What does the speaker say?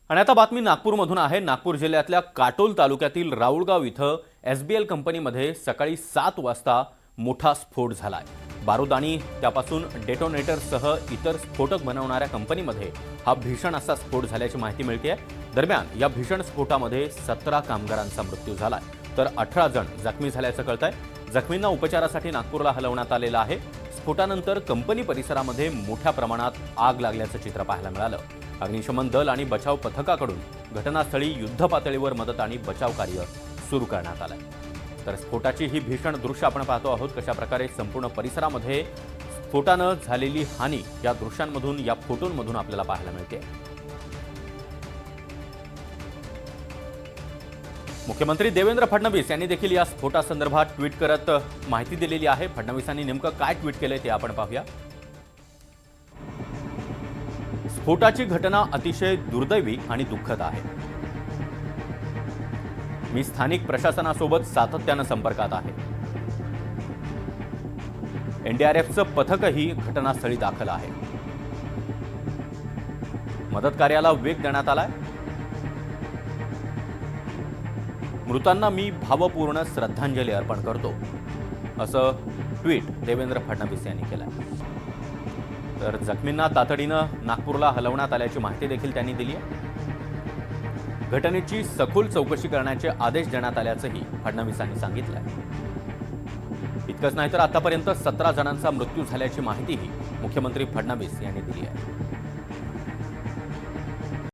आणि आता बातमी नागपूरमधून आहे। नागपूर जिल्ह्यातल्या काटोल तालुक्यातील राऊळगाव इथं एसबीएल कंपनीमध्ये सकाळी 7 वाजता मोठा स्फोट झालाय। बारूद आणि त्यापासून डेटोनेटरसह इतर स्फोटक बनवणाऱ्या कंपनीमध्ये हा भीषण असा स्फोट झाल्याची माहिती मिळते। दरम्यान या भीषण स्फोटामध्ये 17 कामगारांचा मृत्यू झालाय तर 18 जण जखमी झाल्याचं कळतंय। जखमींना उपचारासाठी नागपूरला हलवण्यात आलेलं आहे। स्फोटानंतर कंपनी परिसरामध्ये मोठ्या प्रमाणात आग लागल्याचं चित्र पाहायला मिळालं। अग्निशमन दल आणि बचाव पथकाकडून घटनास्थळी युद्धपातळीवर मदत आणि बचाव कार्य सुरू करण्यात आलंय। तर स्फोटाची ही भीषण दृश्य आपण पाहतो आहोत। कशा प्रकारे संपूर्ण परिसरामध्ये स्फोटानं झालेली हानी या दृश्यांमधून, या फोटोंमधून आपल्याला पाहायला मिळते। मुख्यमंत्री देवेंद्र फडणवीस यांनी देखील या स्फोटासंदर्भात ट्विट करत माहिती दिलेली आहे। फडणवीसांनी नेमकं काय ट्विट केलंय ते आपण पाहूया। स्फोटाची घटना अतिशय दुर्दैवी आणि दुःखद आहे। मी स्थानिक प्रशासनासोबत सातत्यानं संपर्कात आहे। एनडीआरएफचं पथकही घटनास्थळी दाखल आहे। मदत कार्याला वेग देण्यात आलाय। मृतांना मी भावपूर्ण श्रद्धांजली अर्पण करतो, असं ट्विट देवेंद्र फडणवीस यांनी केलंय। तर जखमींना तातडीनं नागपूरला हलवण्यात आल्याची माहिती देखील त्यांनी दिली आहे। घटनेची सखोल चौकशी करण्याचे आदेश देण्यात आल्याचंही फडणवीसांनी सांगितलंय। इतकंच नाही तर आतापर्यंत 17 जणांचा मृत्यू झाल्याची माहितीही मुख्यमंत्री फडणवीस यांनी दिली आहे।